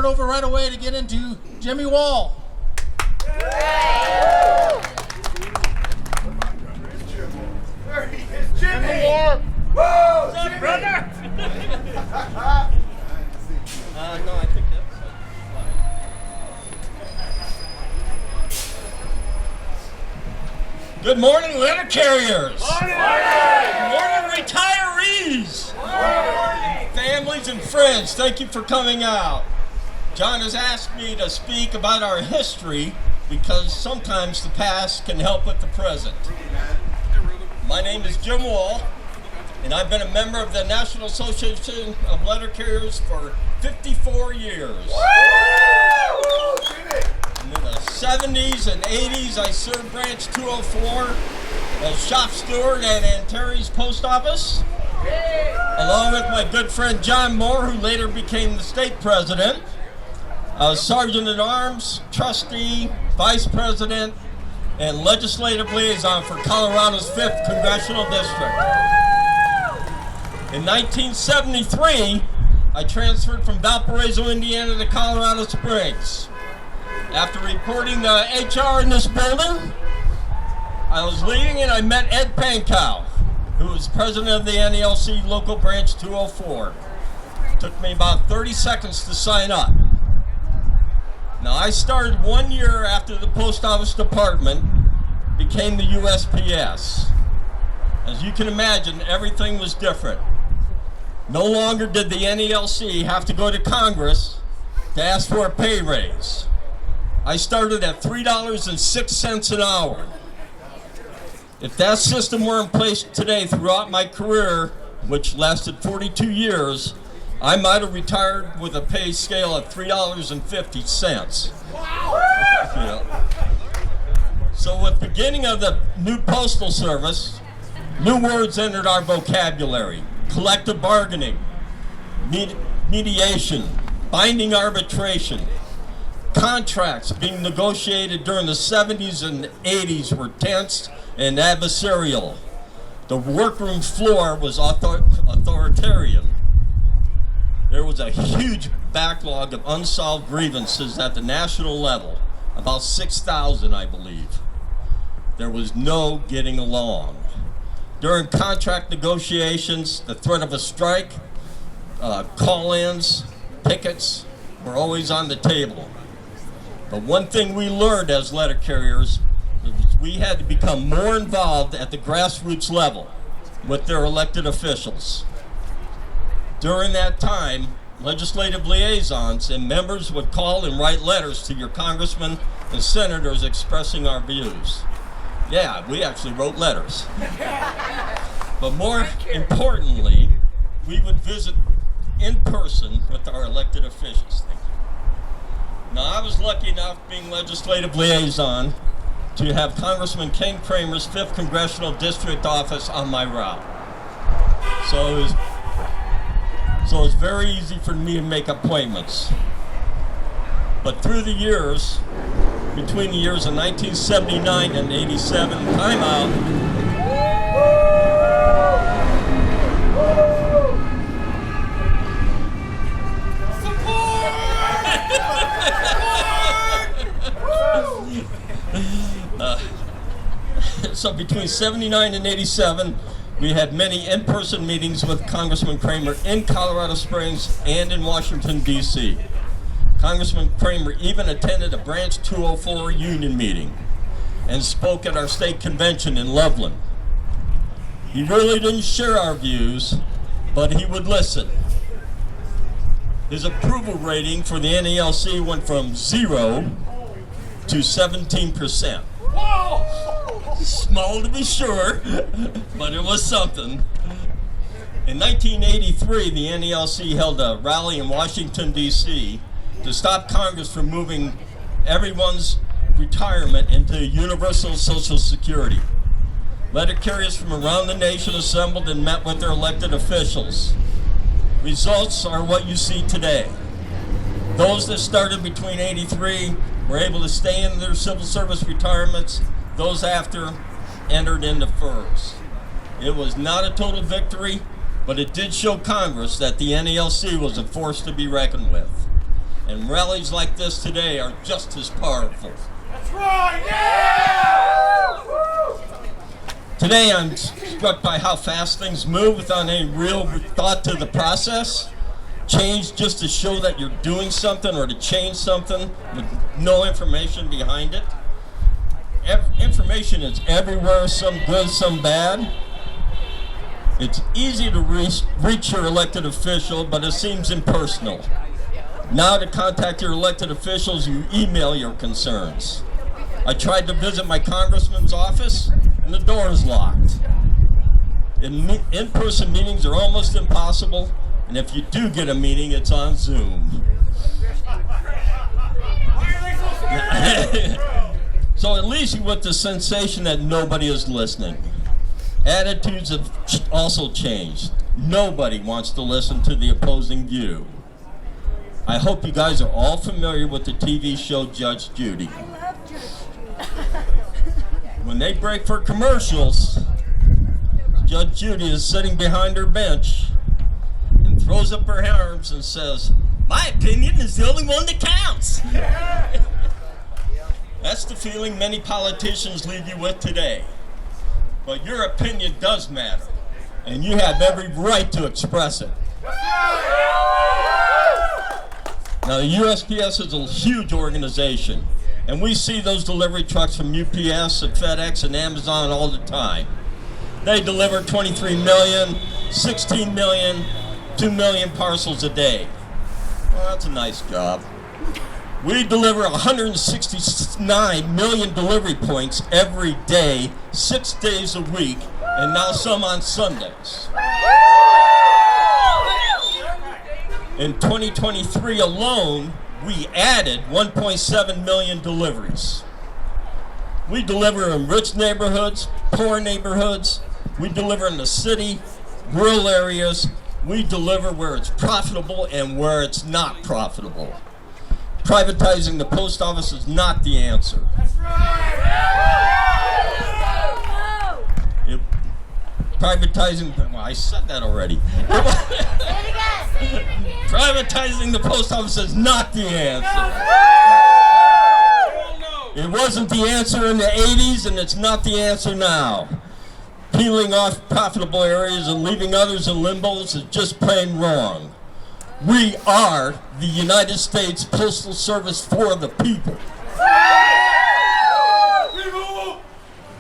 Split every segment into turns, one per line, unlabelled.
it over right away to get into Jimmy Wall.
Jimmy Wall! Whoa! Jimmy! Brother!
No, I think that's Good morning, letter carriers.
Morning!
Good morning, retirees.
Morning!
Families and friends, thank you for coming out. John has asked me to speak about our history because sometimes the past can help with the present. My name is Jim Wall, and I've been a member of the National Association of Letter Carriers for 54 years. And in the 70s and 80s, I served Branch 204 as shop steward at Antares Post Office, along with my good friend John Moore, who later became the state president. I was Sergeant at Arms, trustee, vice president, and legislative liaison for Colorado's 5th Congressional District. In 1973, I transferred from Valparaiso, Indiana to Colorado Springs. After reporting the HR in this building, I was leaving and I met Ed Pankow, who was president of the NALC local branch 204. It took me about 30 seconds to sign up. Now, I started 1 year after the post office department became the USPS. As you can imagine, everything was different. No longer did the NALC have to go to Congress to ask for a pay raise. I started at $3.06 an hour. If that system were in place today throughout my career, which lasted 42 years, I might have retired with a pay scale of $3.50. You know. So with the beginning of the new postal service, new words entered our vocabulary: collective bargaining, mediation, binding arbitration. Contracts being negotiated during the 70s and 80s were tense and adversarial. The workroom floor was authoritarian. There was a huge backlog of unsolved grievances at the national level, about 6,000, I believe. There was no getting along. During contract negotiations, the threat of a strike, call-ins, pickets were always on the table. But one thing we learned as letter carriers was we had to become more involved at the grassroots level with their elected officials. During that time, legislative liaisons and members would call and write letters to your congressmen and senators expressing our views. Yeah, we actually wrote letters. But more importantly, we would visit in person with our elected officials. Now, I was lucky enough, being legislative liaison, to have Congressman Ken Kramer's 5th Congressional District office on my route. So it was very easy for me to make appointments. But through the years, between the years of 1979 and 87, time out. So between 79 and 87, we had many in-person meetings with Congressman Kramer in Colorado Springs and in Washington, D.C. Congressman Kramer even attended a Branch 204 union meeting and spoke at our state convention in Loveland. He really didn't share our views, but he would listen. His approval rating for the NALC went from 0 to 17%. Small to be sure, but it was something. In 1983, the NALC held a rally in Washington, D.C. to stop Congress from moving everyone's retirement into universal Social Security. Letter carriers from around the nation assembled and met with their elected officials. Results are what you see today. Those that started between 83 were able to stay in their civil service retirements. Those after entered into FERS. It was not a total victory, but it did show Congress that the NALC was a force to be reckoned with. And rallies like this today are just as powerful.
That's right! Yeah!
Today I'm struck by how fast things move without any real thought to the process. Change just to show that you're doing something or to change something with no information behind it. Information is everywhere, some good, some bad. It's easy to reach your elected official, but it seems impersonal. Now to contact your elected officials, you email your concerns. I tried to visit my congressman's office, and the door is locked. In-person meetings are almost impossible, and if you do get a meeting, it's on Zoom. So it leaves you with the sensation that nobody is listening. Attitudes have also changed. Nobody wants to listen to the opposing view. I hope you guys are all familiar with the TV show Judge Judy. When they break for commercials, Judge Judy is sitting behind her bench and throws up her arms and says, "My opinion is the only one that counts." That's the feeling many politicians leave you with today. But your opinion does matter, and you have every right to express it. Now, the USPS is a huge organization, and we see those delivery trucks from UPS and FedEx and Amazon all the time. They deliver 23 million, 16 million, 2 million parcels a day. Well, that's a nice job. We deliver 169 million delivery points every day, 6 days a week, and now some on Sundays. In 2023 alone, we added 1.7 million deliveries. We deliver in rich neighborhoods, poor neighborhoods. We deliver in the city, rural areas. We deliver where it's profitable and where it's not profitable. Privatizing the post office is not the answer.
That's right!
Well, I said that already. Privatizing the post office is not the answer. It wasn't the answer in the 80s, and it's not the answer now. Peeling off profitable areas and leaving others in limbos is just plain wrong. We are the United States Postal Service for the people.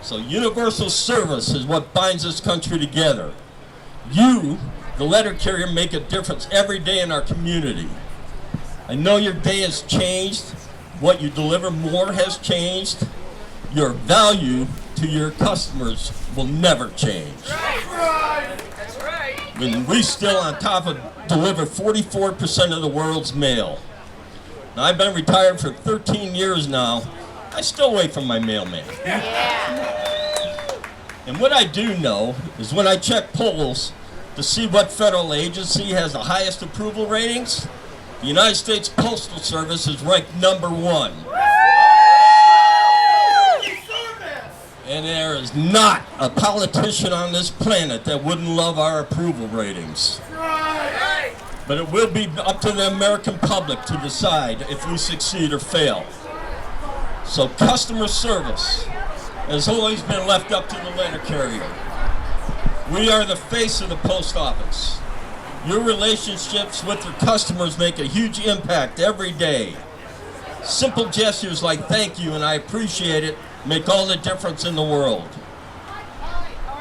So universal service is what binds this country together. You, the letter carrier, make a difference every day in our community. I know your day has changed. What you deliver more has changed. Your value to your customers will never change.
That's right!
And we still on top of deliver 44% of the world's mail. Now, I've been retired for 13 years now. I still wait for my mailman. And what I do know is when I check polls to see what federal agency has the highest approval ratings, the United States Postal Service is ranked #1. And there is not a politician on this planet that wouldn't love our approval ratings. But it will be up to the American public to decide if we succeed or fail. So customer service has always been left up to the letter carrier. We are the face of the post office. Your relationships with your customers make a huge impact every day. Simple gestures like thank you and I appreciate it make all the difference in the world.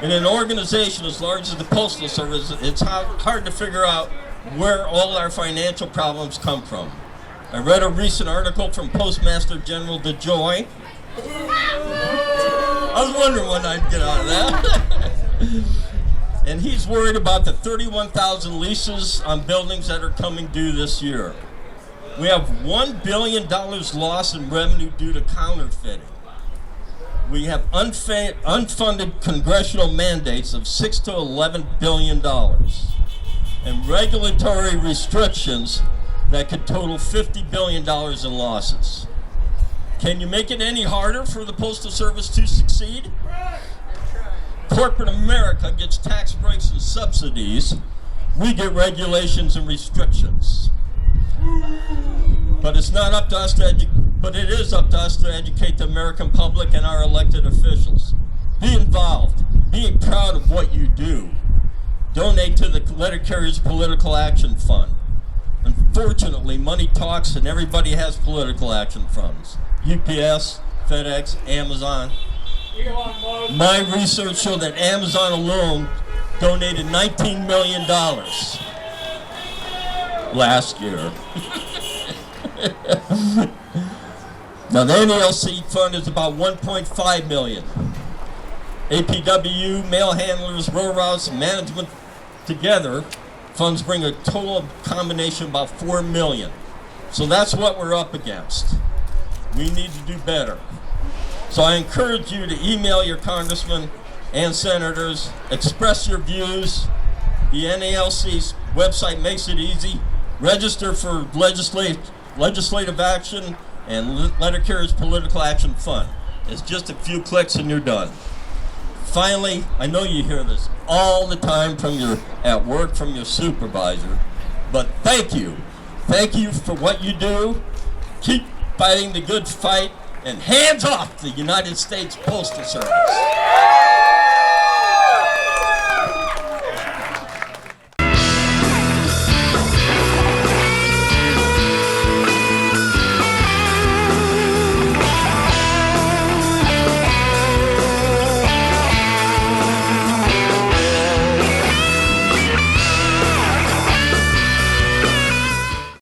In an organization as large as the Postal Service, it's hard to figure out where all our financial problems come from. I read a recent article from Postmaster General DeJoy. I was wondering what I'd get out of that. And he's worried about the 31,000 leases on buildings that are coming due this year. We have $1 billion loss in revenue due to counterfeiting. We have unfunded congressional mandates of $6 to $11 billion and regulatory restrictions that could total $50 billion in losses. Can you make it any harder for the Postal Service to succeed? Corporate America gets tax breaks and subsidies. We get regulations and restrictions. But it's not up to us but it is up to us to educate the American public and our elected officials. Be involved. Be proud of what you do. Donate to the Letter Carriers Political Action Fund. Unfortunately, money talks and everybody has political action funds. UPS, FedEx, Amazon. My research showed that Amazon alone donated $19 million last year. Now the NALC fund is about $1.5 million. APW, mail handlers, row routes, management together, funds bring a total combination about $4 million. So that's what we're up against. We need to do better. So I encourage you to email your congressmen and senators, express your views. The NALC's website makes it easy. Register for legislative action and Letter Carriers Political Action Fund. It's just a few clicks and you're done. Finally, I know you hear this all the time at work from your supervisor, but thank you. Thank you for what you do. Keep fighting the good fight, and hands off the United States Postal Service.